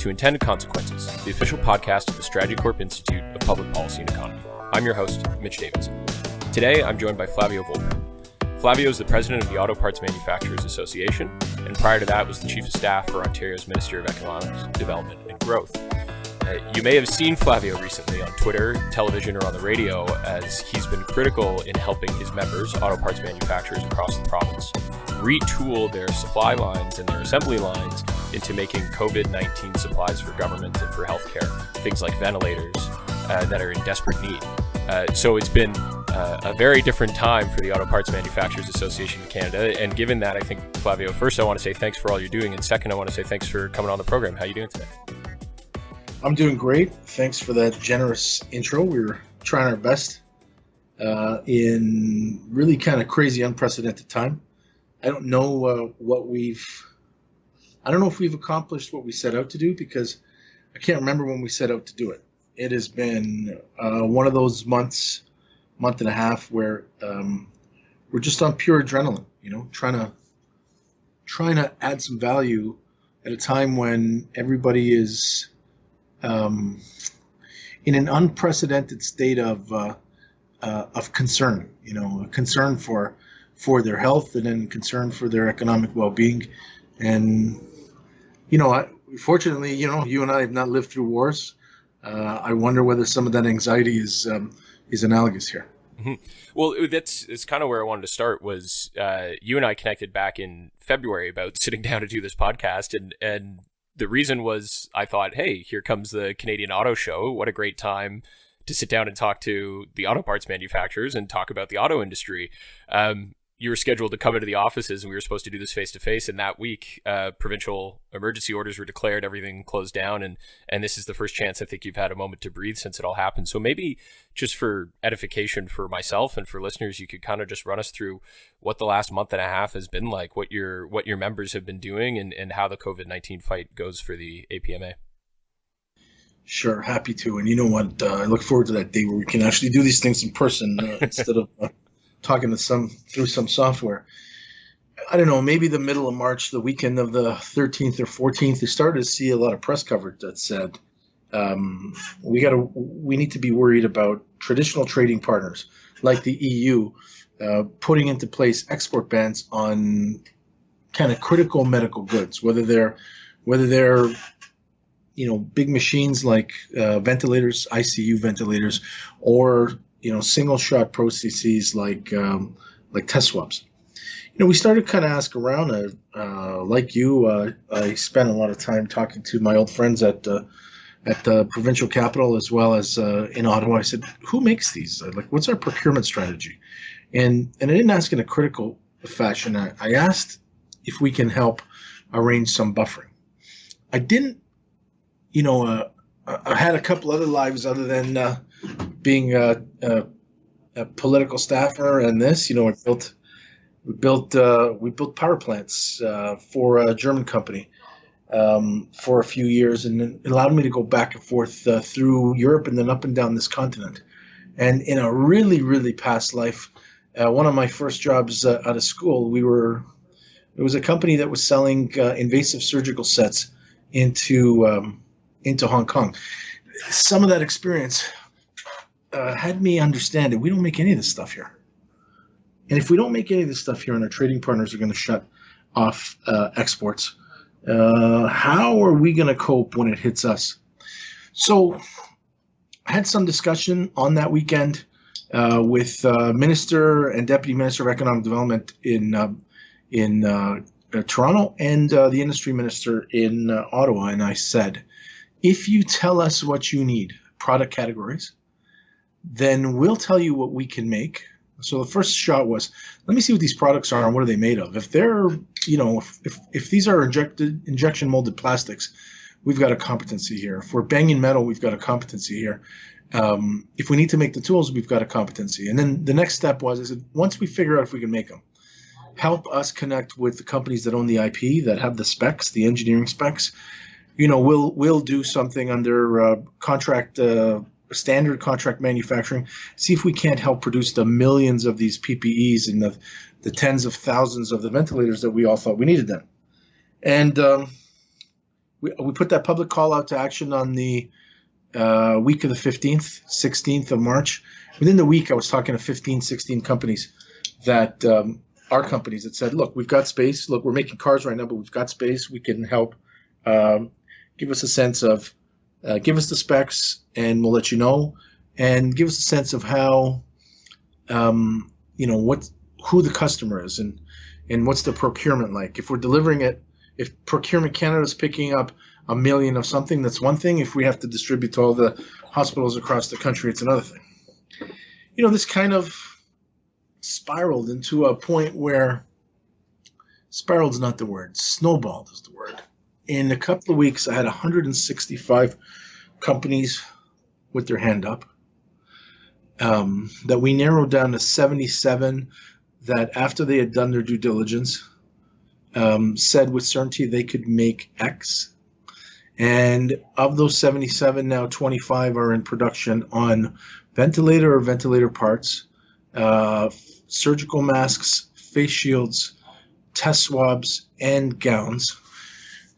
to Intended Consequences, the official podcast of the Strategy Corp Institute of Public Policy and Economy. I'm your host, Mitch Davidson. Today, I'm joined by Flavio Volpe. Flavio is the president of the Auto Parts Manufacturers Association, and prior to that was the chief of staff for Ontario's Minister of Economic Development and Growth. You may have seen Flavio recently on Twitter, television, or on the radio, as he's been critical in helping his members, auto parts manufacturers across the province, retool their supply lines and their assembly lines into making COVID-19 supplies for government and for healthcare, things like ventilators that are in desperate need. So it's been a very different time for the Auto Parts Manufacturers Association of Canada. And given that, I think, Flavio, first I want to say thanks for all you're doing. And second, I want to say thanks for coming on the program. How are you doing today? I'm doing great. Thanks for that generous intro. We're trying our best in really kind of crazy, unprecedented time. I don't know I don't know if we've accomplished what we set out to do, because I can't remember when we set out to do it. It has been one of those month and a half where we're just on pure adrenaline, trying to add some value at a time when everybody is in an unprecedented state of concern, concern for their health, and then concern for their economic well-being. And fortunately, you and I have not lived through wars. I wonder whether some of that anxiety is analogous here. Mm-hmm. Well, it's kind of where I wanted to start. Was you and I connected back in February about sitting down to do this podcast, and the reason was I thought, hey, here comes the Canadian Auto Show. What a great time to sit down and talk to the auto parts manufacturers and talk about the auto industry. You were scheduled to come into the offices, and we were supposed to do this face-to-face. And that week, provincial emergency orders were declared, everything closed down. And this is the first chance I think you've had a moment to breathe since it all happened. So maybe just for edification for myself and for listeners, you could kind of just run us through what the last month and a half has been like, what your members have been doing, and how the COVID-19 fight goes for the APMA. Sure, happy to. And you know what? I look forward to that day where we can actually do these things in person instead of talking to through some software. I don't know, maybe the middle of March, the weekend of the 13th or 14th, we started to see a lot of press coverage that said we need to be worried about traditional trading partners like the EU putting into place export bans on kind of critical medical goods, whether they're big machines like ventilators, ICU ventilators, or single shot processes like test swabs. We started kind of ask around. Like you, I spent a lot of time talking to my old friends at the provincial capital as well as in Ottawa. I said, who makes these? What's our procurement strategy? And I didn't ask in a critical fashion. I asked if we can help arrange some buffering. I didn't, I had a couple other lives other than being a political staffer, and this, we built power plants for a German company for a few years, and it allowed me to go back and forth through Europe and then up and down this continent. And in a really, really past life, one of my first jobs out of school, it was a company that was selling invasive surgical sets into Hong Kong. Some of that experience had me understand that we don't make any of this stuff here. And if we don't make any of this stuff here and our trading partners are going to shut off exports, how are we going to cope when it hits us? So I had some discussion on that weekend with Minister and Deputy Minister of Economic Development in Toronto and the Industry Minister in Ottawa. And I said, if you tell us what you need, product categories, then we'll tell you what we can make. So the first shot was, let me see what these products are and what are they made of. If they're, if these are injection molded plastics, we've got a competency here. If we're banging metal, we've got a competency here. If we need to make the tools, we've got a competency. And then the next step was, I said, once we figure out if we can make them, help us connect with the companies that own the IP, that have the specs, the engineering specs. We'll do something under contract standard contract manufacturing, see if we can't help produce the millions of these PPEs and the tens of thousands of the ventilators that we all thought we needed them. And we put that public call out to action on the week of the 15th, 16th of March. Within the week, I was talking to 15, 16 companies that are companies that said, look, we've got space. Look, we're making cars right now, but we've got space. We can help. Give us a sense of, give us the specs and we'll let you know. And give us a sense of how, who the customer is and what's the procurement like. If we're delivering it, if Procurement Canada is picking up 1 million of something, that's one thing. If we have to distribute to all the hospitals across the country, it's another thing. This kind of spiraled into a point where, spiraled's not the word, snowballed is the word. In a couple of weeks, I had 165 companies with their hand up. That we narrowed down to 77 that after they had done their due diligence, said with certainty they could make X. And of those 77, now 25 are in production on ventilator or ventilator parts, surgical masks, face shields, test swabs, and gowns.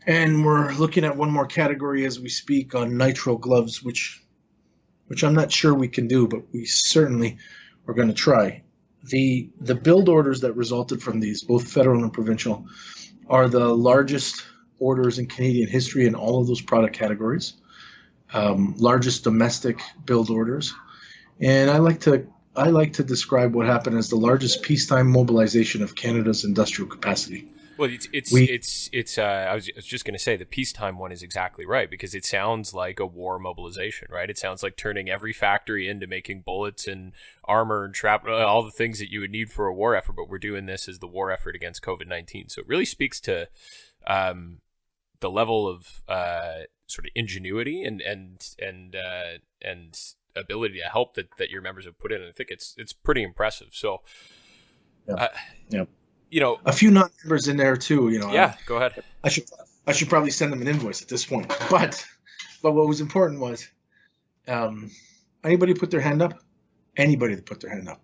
And we're looking at one more category as we speak on nitrile gloves, which I'm not sure we can do, but we certainly are going to try. The build orders that resulted from these, both federal and provincial, are the largest orders in Canadian history in all of those product categories, largest domestic build orders. And I like to describe what happened as the largest peacetime mobilization of Canada's industrial capacity. Well, I was just going to say the peacetime one is exactly right, because it sounds like a war mobilization, right? It sounds like turning every factory into making bullets and armor and all the things that you would need for a war effort, but we're doing this as the war effort against COVID-19. So it really speaks to the level of sort of ingenuity and ability to help that your members have put in. And I think it's pretty impressive. So, yeah. A few non-members in there too. Yeah, go ahead. I should probably send them an invoice at this point. But what was important was anybody put their hand up. Anybody that put their hand up.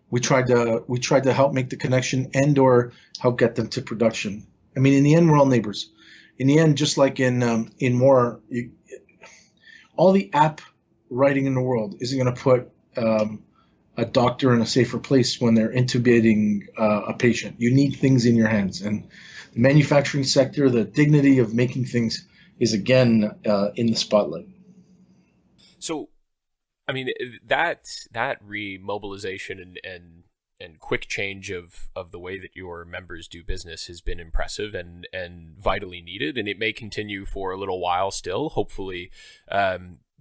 We tried to help make the connection and/or help get them to production. I mean, in the end, we're all neighbors. In the end, just like in war, all the app writing in the world isn't going to put a doctor in a safer place when they're intubating a patient. You need things in your hands, and the manufacturing sector, the dignity of making things, is again in the spotlight. So, I mean, that remobilization and quick change of the way that your members do business has been impressive and vitally needed, and it may continue for a little while still. Hopefully,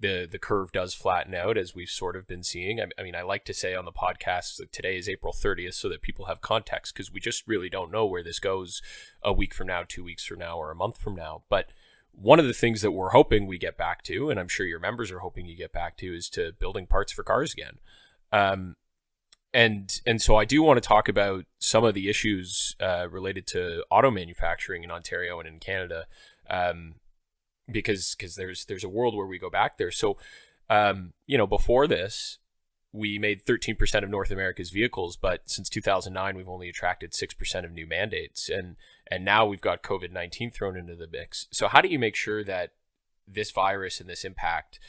the curve does flatten out, as we've sort of been seeing. I mean, I like to say on the podcast that today is April 30th so that people have context, because we just really don't know where this goes a week from now, 2 weeks from now, or a month from now. But one of the things that we're hoping we get back to, and I'm sure your members are hoping you get back to, is to building parts for cars again. And so I do want to talk about some of the issues related to auto manufacturing in Ontario and in Canada, because there's a world where we go back there. So, before this, we made 13% of North America's vehicles, but since 2009, we've only attracted 6% of new mandates, and now we've got COVID-19 thrown into the mix. So, how do you make sure that this virus and this impact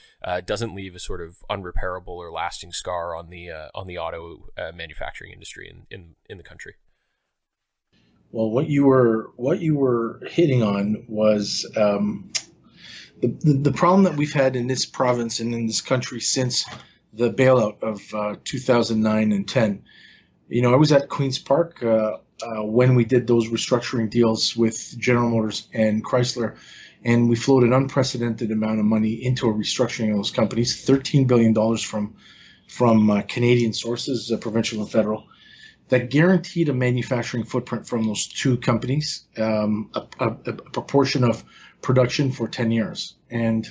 doesn't leave a sort of unrepairable or lasting scar on the auto manufacturing industry in the country? Well, what you were hitting on was the problem that we've had in this province and in this country since the bailout of 2009 and 10. I was at Queen's Park when we did those restructuring deals with General Motors and Chrysler, and we flowed an unprecedented amount of money into a restructuring of those companies, $13 billion from Canadian sources, provincial and federal, that guaranteed a manufacturing footprint from those two companies, a proportion of production for 10 years. And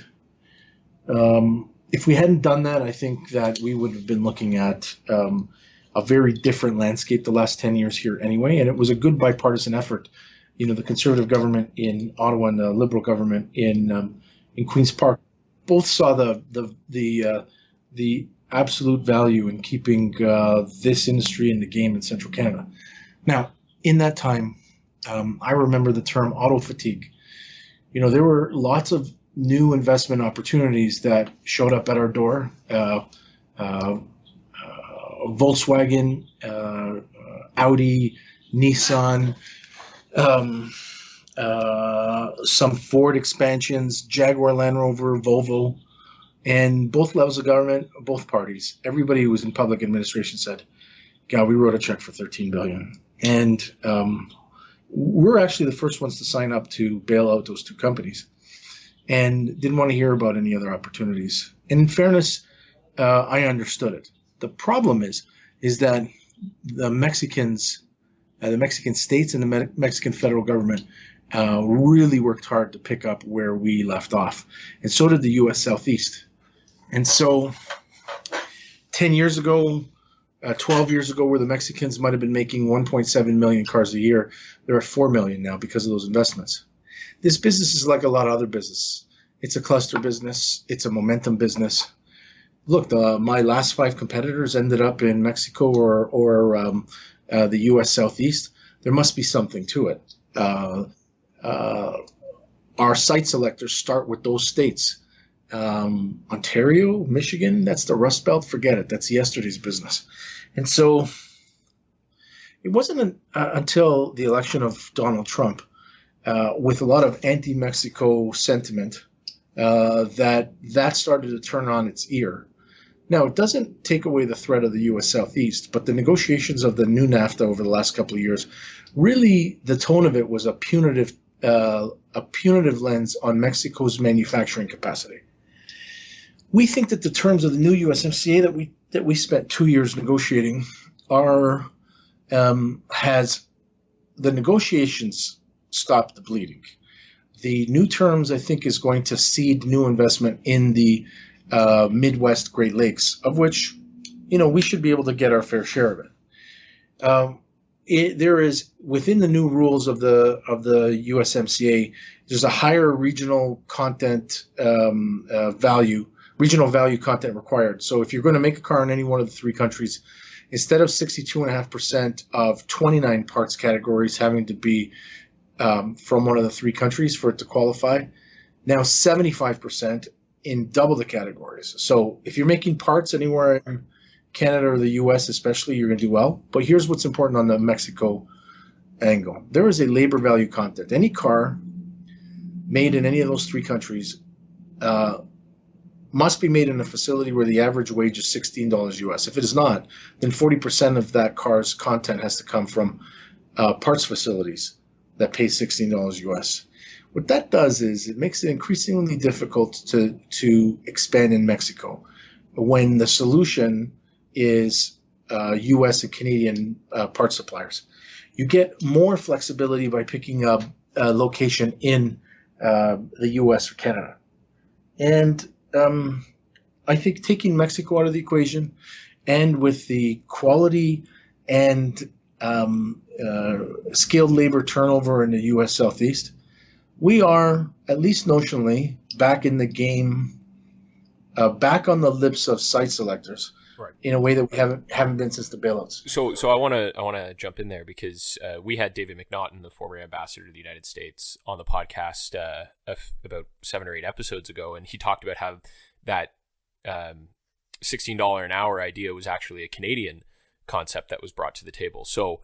if we hadn't done that, I think that we would have been looking at a very different landscape the last 10 years here anyway. And it was a good bipartisan effort. The Conservative government in Ottawa and the Liberal government in Queen's Park both saw the absolute value in keeping this industry in the game in Central Canada. Now, in that time, I remember the term auto fatigue. there were lots of new investment opportunities that showed up at our door. Volkswagen, Audi, Nissan, some Ford expansions, Jaguar Land Rover, Volvo, and both levels of government, both parties. Everybody who was in public administration said, "God, we wrote a check for $13 billion," and we're actually the first ones to sign up to bail out those two companies, and didn't want to hear about any other opportunities. And in fairness, I understood it. The problem is that the Mexicans, the Mexican states and the Mexican federal government really worked hard to pick up where we left off. And so did the U.S. Southeast. And so 10 years ago, 12 years ago, where the Mexicans might have been making 1.7 million cars a year, they're at 4 million now because of those investments. This business is like a lot of other business. It's a cluster business. It's a momentum business. Look, my last 5 competitors ended up in Mexico or the U.S. Southeast. There must be something to it. Our site selectors start with those states. Ontario, Michigan, that's the Rust Belt. Forget it. That's yesterday's business. And so it wasn't until the election of Donald Trump, with a lot of anti-Mexico sentiment, that started to turn on its ear. Now, it doesn't take away the threat of the U.S. Southeast, but the negotiations of the new NAFTA over the last couple of years, really the tone of it was a punitive lens on Mexico's manufacturing capacity. We think that the terms of the new USMCA that we spent 2 years negotiating has the negotiations stopped the bleeding. The new terms, I think, is going to seed new investment in the Midwest Great Lakes, of which, we should be able to get our fair share of it. There is, within the new rules of the USMCA, there's a higher regional content regional value content required. So if you're going to make a car in any one of the 3 countries, instead of 62.5% of 29 parts categories having to be from one of the 3 countries for it to qualify, now 75% in double the categories. So if you're making parts anywhere in Canada or the US especially, you're going to do well. But here's what's important on the Mexico angle. There is a labor value content. Any car made in any of those 3 countries must be made in a facility where the average wage is $16 US. If it is not, then 40% of that car's content has to come from parts facilities that pay $16 US. What that does is it makes it increasingly difficult to expand in Mexico when the solution is US and Canadian part suppliers. You get more flexibility by picking up a location in the US or Canada. And I think taking Mexico out of the equation, and with the quality and skilled labor turnover in the US Southeast, we are, at least notionally, back in the game, back on the lips of site selectors, right, in a way that we haven't been since the bailouts. So I want to jump in there because we had David McNaughton, the former ambassador to the United States, on the podcast about 7 or 8 episodes ago, and he talked about how that $16 an hour idea was actually a Canadian concept that was brought to the table. So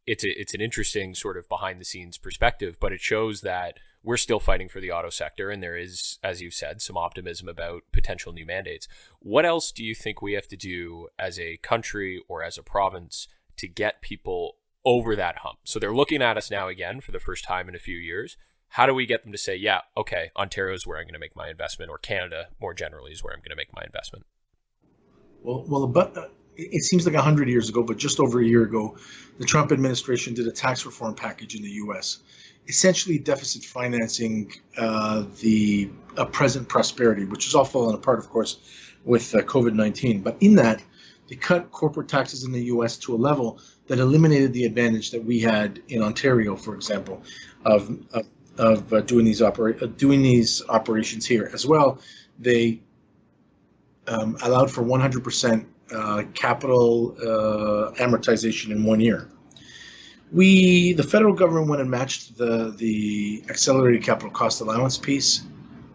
it's an interesting sort of behind the scenes perspective, but it shows that we're still fighting for the auto sector, and there is, as you said, some optimism about potential new mandates. What else do you think we have to do as a country or as a province to get people over that hump? So they're looking at us now again for the first time in a few years. How do we get them to say, yeah, okay, Ontario is where I'm going to make my investment, or Canada more generally is where I'm going to make my investment? Well, it seems like 100 years ago, but just over a year ago, the Trump administration did a tax reform package in the U.S., essentially deficit financing the present prosperity, which is all falling apart, of course, with COVID-19. But in that, they cut corporate taxes in the U.S. to a level that eliminated the advantage that we had in Ontario, for example, of doing these operations here. As well, they allowed for 100% capital amortization in 1 year. The federal government went and matched the accelerated capital cost allowance piece,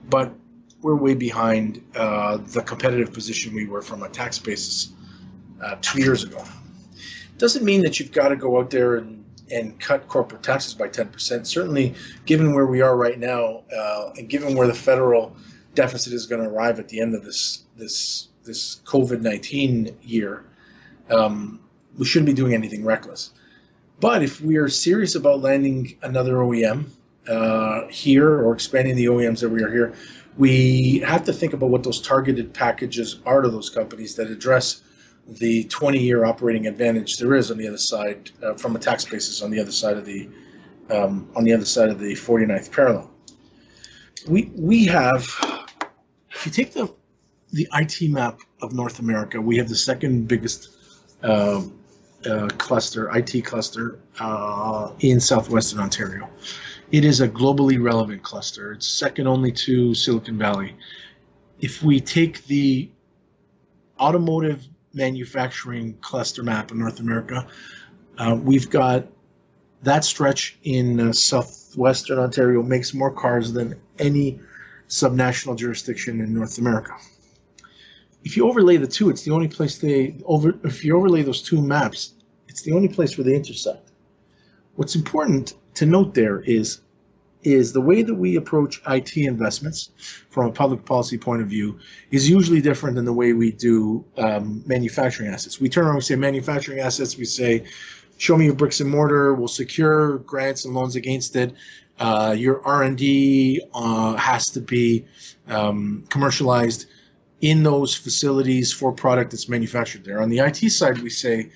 but we're way behind the competitive position we were from a tax basis 2 years ago. Doesn't mean that you've got to go out there and cut corporate taxes by 10%. Certainly, given where we are right now, and given where the federal deficit is going to arrive at the end of this COVID-19 year, we shouldn't be doing anything reckless. But if we are serious about landing another OEM here or expanding the OEMs that we are here, we have to think about what those targeted packages are to those companies that address the 20-year operating advantage there is on the other side from a tax basis on the other side of the 49th parallel. We have, if you take the IT map of North America, we have the second biggest IT cluster in southwestern Ontario. It is a globally relevant cluster. It's second only to Silicon Valley. If we take the automotive manufacturing cluster map in North America, we've got that stretch in southwestern Ontario makes more cars than any subnational jurisdiction in North America. If you overlay the two, it's the only place if you overlay those two maps, it's the only place where they intersect. What's important to note there is the way that we approach IT investments from a public policy point of view is usually different than the way we do manufacturing assets. We turn around and say manufacturing assets, we say, show me your bricks and mortar, we'll secure grants and loans against it. Your R&D has to be commercialized in those facilities for product that's manufactured there. On the IT side, we say,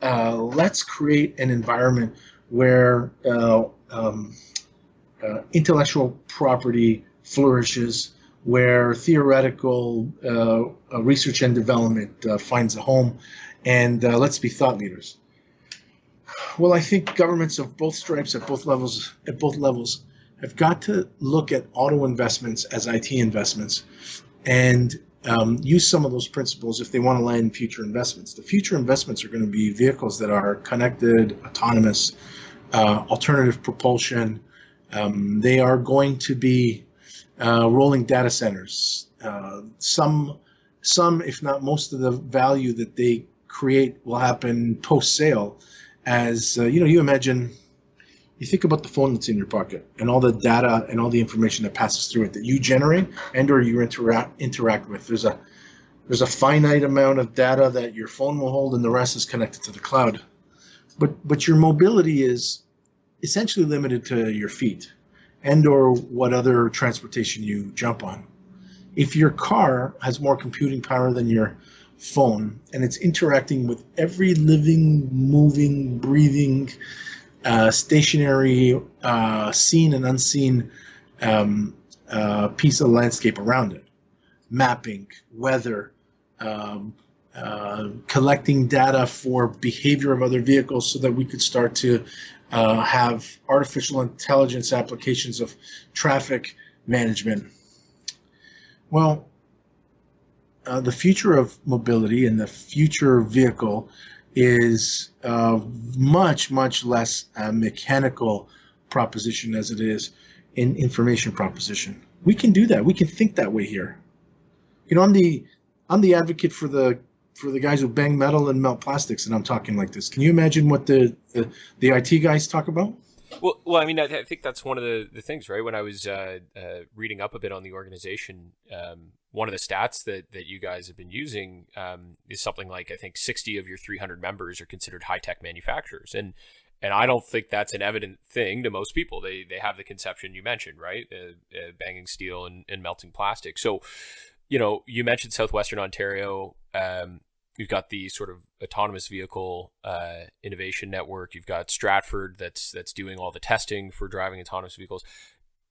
let's create an environment where intellectual property flourishes, where theoretical research and development finds a home, and let's be thought leaders. Well, I think governments of both stripes at both levels have got to look at auto investments as IT investments and use some of those principles if they want to land future investments. The future investments are going to be vehicles that are connected, autonomous, alternative propulsion. They are going to be rolling data centers. Some, if not most of the value that they create will happen post-sale. As you imagine, you think about the phone that's in your pocket and all the data and all the information that passes through it that you generate and or you interact with. There's a finite amount of data that your phone will hold, and the rest is connected to the cloud. But your mobility is essentially limited to your feet and or what other transportation you jump on. If your car has more computing power than your phone and it's interacting with every living, moving, breathing, stationary, seen and unseen piece of landscape around it, mapping, weather, collecting data for behavior of other vehicles so that we could start to have artificial intelligence applications of traffic management. Well, the future of mobility and the future vehicle is much, much less a mechanical proposition as it is an information proposition. We can do that. We can think that way here. I'm the advocate for the guys who bang metal and melt plastics, and I'm talking like this. Can you imagine what the IT guys talk about? Well, I mean, I think that's one of the things, right? When I was reading up a bit on the organization, one of the stats that you guys have been using is something like, I think 60 of your 300 members are considered high-tech manufacturers. And I don't think that's an evident thing to most people. They have the conception you mentioned, right? Banging steel and melting plastic. So, you mentioned Southwestern Ontario. You've got the sort of autonomous vehicle innovation network. You've got Stratford that's doing all the testing for driving autonomous vehicles.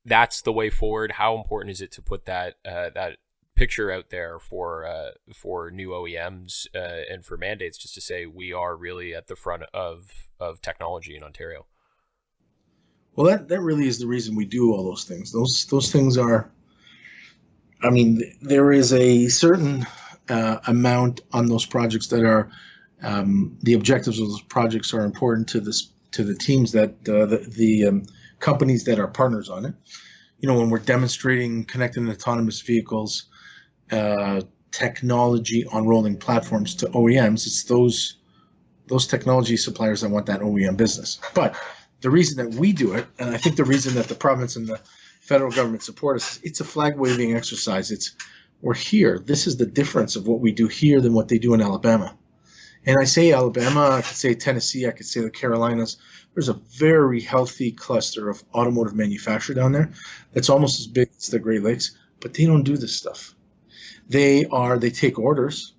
That's the way forward. How important is it to put that picture out there for new OEMs and for mandates, just to say we are really at the front of technology in Ontario? Well, that really is the reason we do all those things. Those things are, I mean, there is a certain amount on those projects that are the objectives of those projects are important to to the teams that the companies that are partners on it. When we're demonstrating connected and autonomous vehicles technology on rolling platforms to OEMs, it's those technology suppliers that want that OEM business. But the reason that we do it, and I think the reason that the province and the federal government support us, it's a flag waving exercise. We're here. This is the difference of what we do here than what they do in Alabama. And I say Alabama, I could say Tennessee, I could say the Carolinas. There's a very healthy cluster of automotive manufacturer down there that's almost as big as the Great Lakes, but they don't do this stuff. They take orders.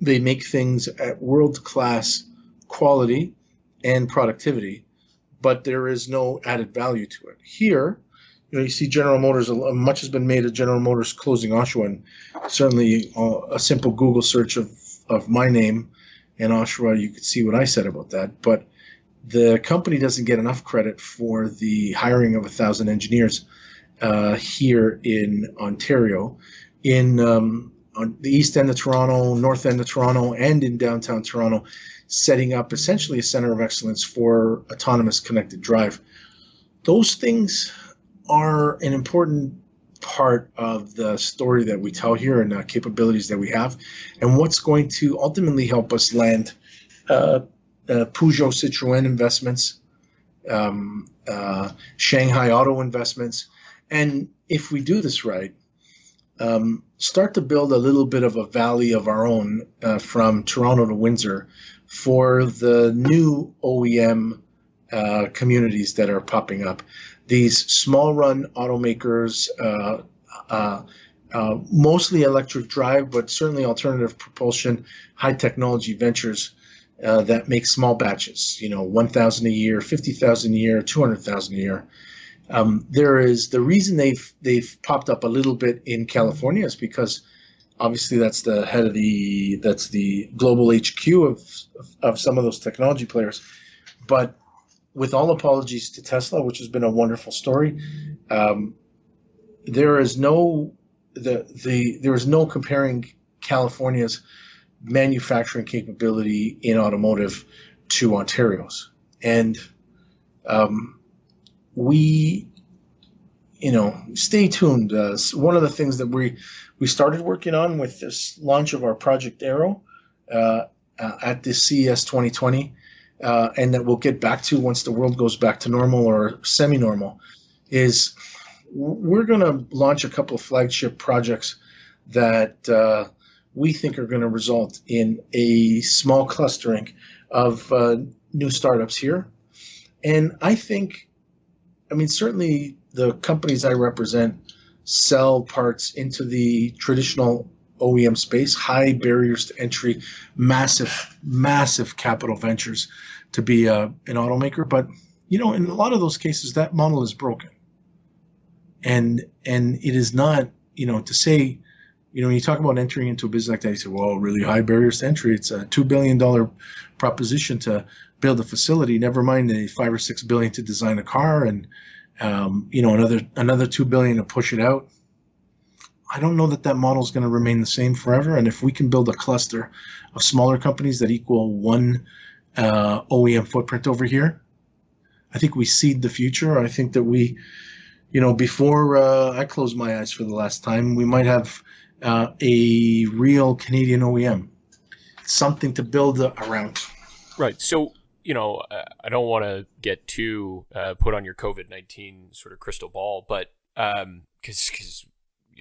They make things at world-class quality and productivity, but there is no added value to it. Here, you see General Motors, much has been made of General Motors closing Oshawa, and certainly a simple Google search of my name and Oshawa, you could see what I said about that. But the company doesn't get enough credit for the hiring of 1,000 engineers here in Ontario, on the east end of Toronto, north end of Toronto, and in downtown Toronto, setting up essentially a center of excellence for autonomous connected drive. Those things are an important part of the story that we tell here and the capabilities that we have, and what's going to ultimately help us land Peugeot Citroën investments, Shanghai Auto investments, and if we do this right, start to build a little bit of a valley of our own from Toronto to Windsor for the new OEM communities that are popping up. These small-run automakers, mostly electric drive, but certainly alternative propulsion, high-technology ventures that make small batches, 1,000 a year, 50,000 a year, 200,000 a year. There is the reason they've popped up a little bit in California is because obviously that's the global HQ of some of those technology players. But with all apologies to Tesla, which has been a wonderful story, there is no comparing California's manufacturing capability in automotive to Ontario's, and we, stay tuned. One of the things that we started working on with this launch of our Project Aero at this CES 2020, and that we'll get back to once the world goes back to normal or semi-normal, is we're going to launch a couple of flagship projects that we think are going to result in a small clustering of new startups here. And certainly the companies I represent sell parts into the traditional OEM space, high barriers to entry, massive capital ventures to be an automaker. But, in a lot of those cases, that model is broken. And it is not, to say, when you talk about entering into a business like that, you say, well, really high barriers to entry. It's a $2 billion proposition to build a facility, never mind the $5 or $6 billion to design a car, and another $2 billion to push it out. I don't know that model is going to remain the same forever. And if we can build a cluster of smaller companies that equal one OEM footprint over here, I think we seed the future. I think that we, before I close my eyes for the last time, we might have a real Canadian OEM, something to build around. Right. So, I don't want to get too put on your COVID-19 sort of crystal ball, but because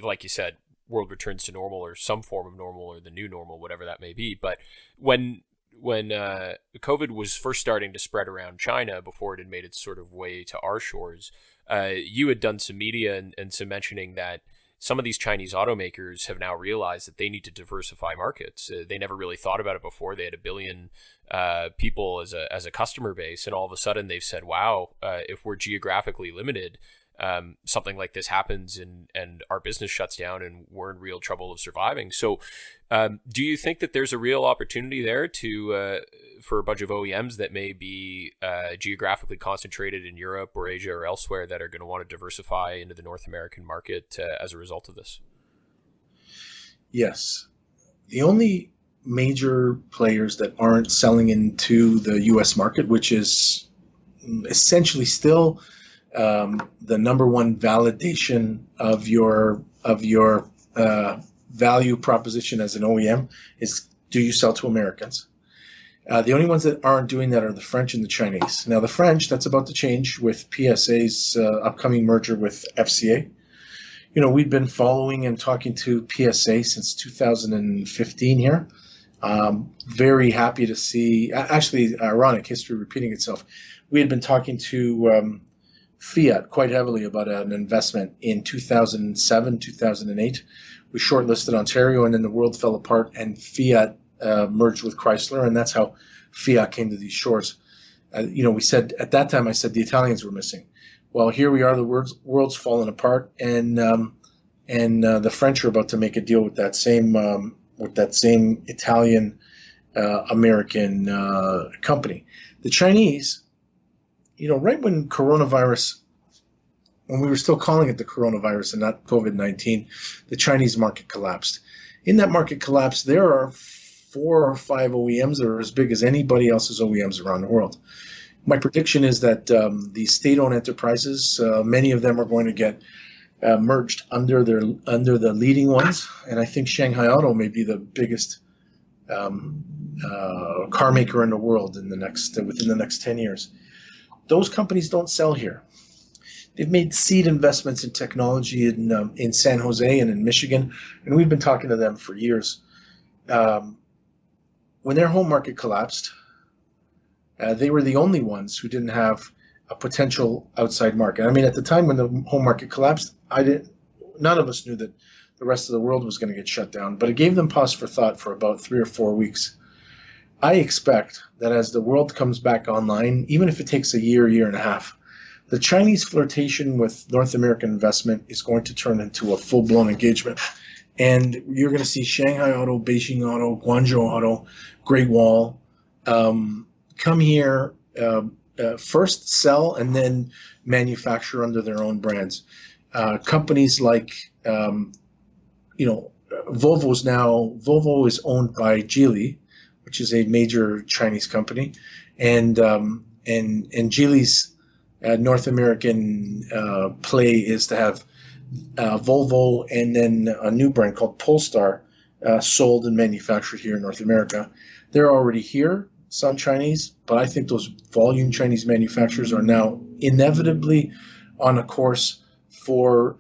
like you said, world returns to normal or some form of normal or the new normal, whatever that may be. But when COVID was first starting to spread around China before it had made its sort of way to our shores, you had done some media and some mentioning that some of these Chinese automakers have now realized that they need to diversify markets. They never really thought about it before. They had 1 billion people as a customer base, and all of a sudden they've said, wow, if we're geographically limited, something like this happens and our business shuts down and we're in real trouble of surviving. So do you think that there's a real opportunity there for a bunch of OEMs that may be geographically concentrated in Europe or Asia or elsewhere that are going to want to diversify into the North American market as a result of this? Yes. The only major players that aren't selling into the U.S. market, which is essentially still the number one validation of your value proposition as an OEM is, do you sell to Americans? The only ones that aren't doing that are the French and the Chinese. Now, the French, that's about to change with PSA's upcoming merger with FCA. We've been following and talking to PSA since 2015 here. Very happy to see, actually, ironic, history repeating itself. We had been talking to Fiat quite heavily about an investment in 2007, 2008. We shortlisted Ontario, and then the world fell apart, and Fiat merged with Chrysler, and that's how Fiat came to these shores. We said at that time, I said the Italians were missing. Well, here we are, the world's fallen apart, and the French are about to make a deal with that same Italian American company. The Chinese, right when we were still calling it the coronavirus and not COVID-19, the Chinese market collapsed. In that market collapse, there are 4 or 5 OEMs that are as big as anybody else's OEMs around the world. My prediction is that the state-owned enterprises, many of them are going to get merged under the leading ones, and I think Shanghai Auto may be the biggest car maker in the world within the next 10 years. Those companies don't sell here. They've made seed investments in technology in San Jose and in Michigan, and we've been talking to them for years. When their home market collapsed, they were the only ones who didn't have a potential outside market. I mean, at the time when the home market collapsed, none of us knew that the rest of the world was going to get shut down, but it gave them pause for thought for about 3 or 4 weeks. I expect that as the world comes back online, even if it takes a year and a half, the Chinese flirtation with North American investment is going to turn into a full-blown engagement. And you're going to see Shanghai Auto, Beijing Auto, Guangzhou Auto, Great Wall come here, first sell and then manufacture under their own brands. Companies like, Volvo is owned by Geely, which is a major Chinese company, and Geely's North American play is to have Volvo and then a new brand called Polestar sold and manufactured here in North America. They're already here, some Chinese, but I think those volume Chinese manufacturers are now inevitably on a course for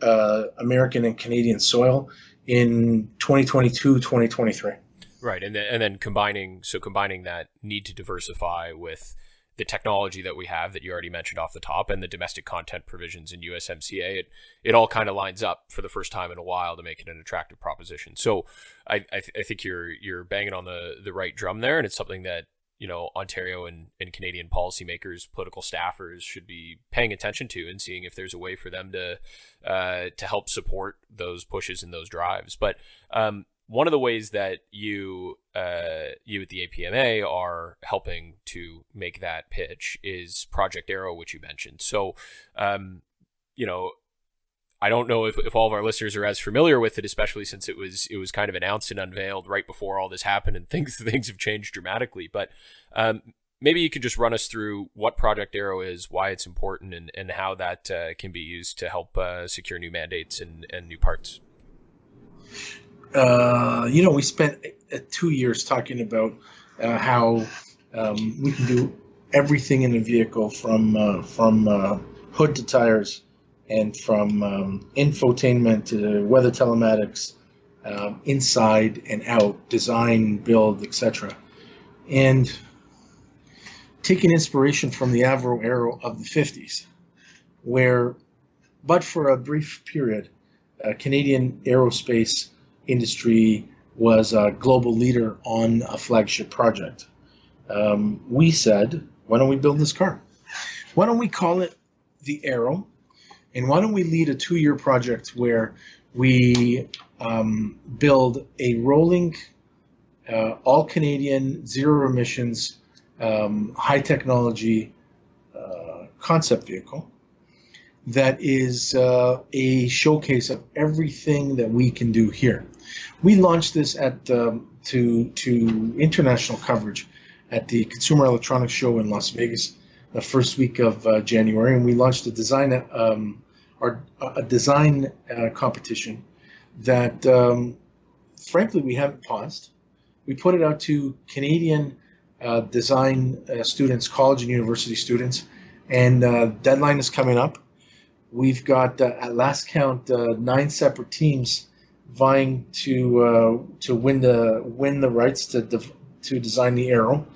American and Canadian soil in 2022, 2023. Right, and then combining that need to diversify with the technology that we have that you already mentioned off the top and the domestic content provisions in USMCA, it all kind of lines up for the first time in a while to make it an attractive proposition. So I think you're banging on the right drum there, and it's something that Ontario and Canadian policymakers, political staffers should be paying attention to and seeing if there's a way for them to help support those pushes and those drives. But one of the ways that you at the APMA are helping to make that pitch is Project Arrow, which you mentioned. So, I don't know if all of our listeners are as familiar with it, especially since it was kind of announced and unveiled right before all this happened, and things have changed dramatically. But maybe you could just run us through what Project Arrow is, why it's important, and how that can be used to help secure new mandates and new parts. We spent 2 years talking about how we can do everything in the vehicle from hood to tires, and from infotainment to weather telematics, inside and out, design, build, etc. And taking inspiration from the Avro Arrow of the 50s, but for a brief period, Canadian aerospace industry was a global leader on a flagship project. We said, why don't we build this car? Why don't we call it the Arrow? And why don't we lead a 2-year project where we build a rolling, all Canadian, zero emissions, high technology concept vehicle that is a showcase of everything that we can do here. We launched this to international coverage at the Consumer Electronics Show in Las Vegas the first week of January, and we launched a design competition that, frankly, we haven't paused. We put it out to Canadian design students, college and university students, and deadline is coming up. We've got, at last count, 9 separate teams vying to win the rights to design the arrow,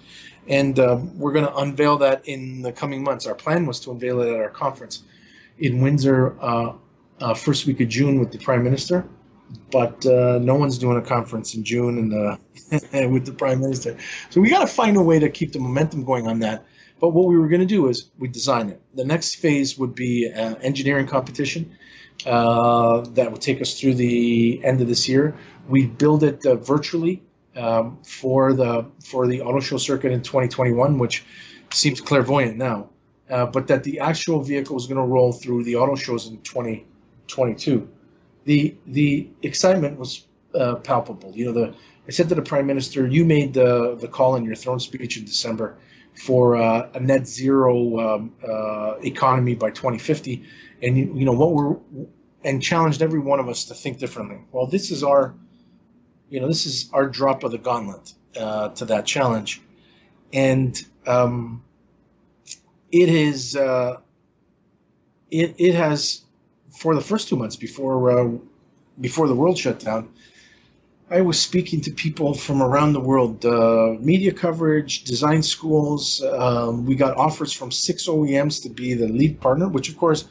and we're going to unveil that in the coming months. Our plan was to unveil it at our conference in Windsor first week of June with the Prime Minister, but no one's doing a conference in June and with the Prime Minister. So we got to find a way to keep the momentum going on that. But what we were going to do is we design it. The next phase would be engineering competition that would take us through the end of this year. We build it virtually for the auto show circuit in 2021, which seems clairvoyant now. But that the actual vehicle is going to roll through the auto shows in 2022. The excitement was palpable. I said to the Prime Minister, you made the call in your throne speech in December for a net zero economy by 2050, and and challenged every one of us to think differently. Well, this is our drop of the gauntlet to that challenge, and it has for the first 2 months before the world shut down. I was speaking to people from around the world, media coverage, design schools. We got offers from 6 OEMs to be the lead partner, which of course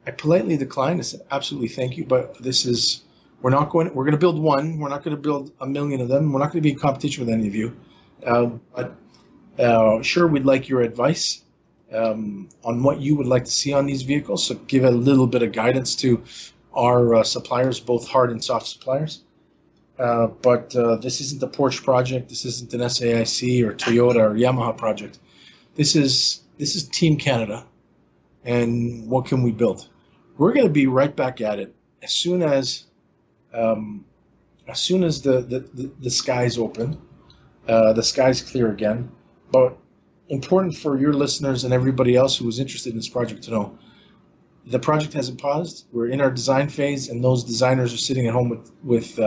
I politely declined. I said, absolutely, thank you, but we're going to build one. We're not going to build a million of them. We're not going to be in competition with any of you. But sure, we'd like your advice on what you would like to see on these vehicles. So give a little bit of guidance to our suppliers, both hard and soft suppliers. But this isn't the Porsche project. This isn't an SAIC or Toyota or Yamaha project. This is Team Canada. And what can we build? We're going to be right back at it as soon as the skies open, the skies clear again. But important for your listeners and everybody else who is interested in this project to know, the project hasn't paused. We're in our design phase, and those designers are sitting at home with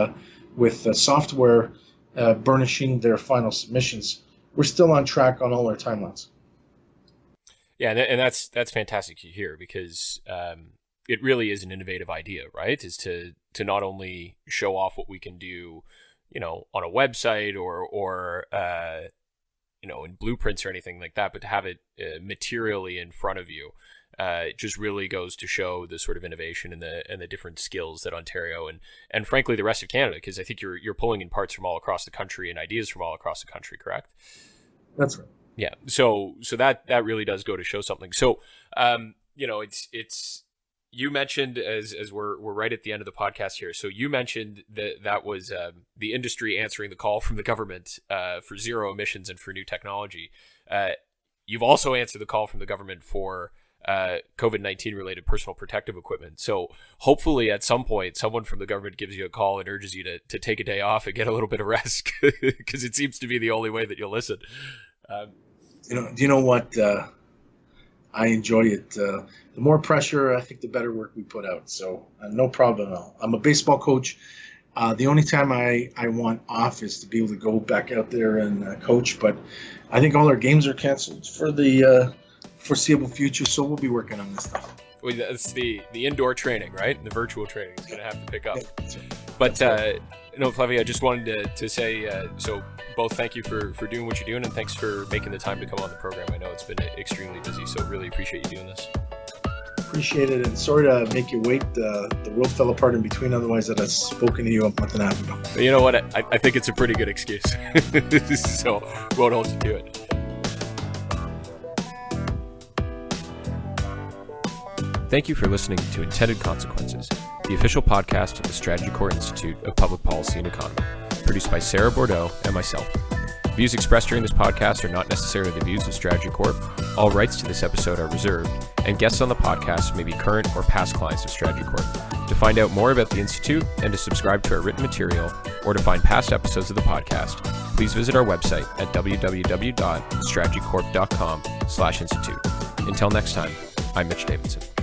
software burnishing their final submissions. We're still on track on all our timelines. Yeah, and that's fantastic to hear, because it really is an innovative idea, right? Is to not only show off what we can do, on a website or in blueprints or anything like that, but to have it materially in front of you. It just really goes to show the sort of innovation and the different skills that Ontario and frankly the rest of Canada, because I think you're pulling in parts from all across the country and ideas from all across the country, correct? That's right. Yeah. So that really does go to show something. So it's you mentioned as we're right at the end of the podcast here. So you mentioned that was the industry answering the call from the government for zero emissions and for new technology. You've also answered the call from the government for COVID-19 related personal protective equipment. So hopefully at some point, someone from the government gives you a call and urges you to take a day off and get a little bit of rest, because it seems to be the only way that you'll listen. Do you know what? I enjoy it. The more pressure, I think the better work we put out. So no problem at all. I'm a baseball coach. The only time I want off is to be able to go back out there and coach. But I think all our games are canceled for the foreseeable future, so we'll be working on this stuff. Well, that's the indoor training, right? The virtual training is going to have to pick up. Yeah, but Flavio, I just wanted to say, so both thank you for doing what you're doing, and thanks for making the time to come on the program. I know it's been extremely busy, so really appreciate you doing this. Appreciate it, and sorry to make you wait. The world fell apart in between, otherwise I'd have spoken to you a month and a half ago. But you know what? I think it's a pretty good excuse, so won't hold you to it. Thank you for listening to Intended Consequences, the official podcast of the Strategy Corps Institute of Public Policy and Economy, produced by Sarah Bordeaux and myself. Views expressed during this podcast are not necessarily the views of Strategy Corp. All rights to this episode are reserved, and guests on the podcast may be current or past clients of Strategy Corp. To find out more about the Institute and to subscribe to our written material, or to find past episodes of the podcast, please visit our website at www.strategycorp.com/institute. Until next time, I'm Mitch Davidson.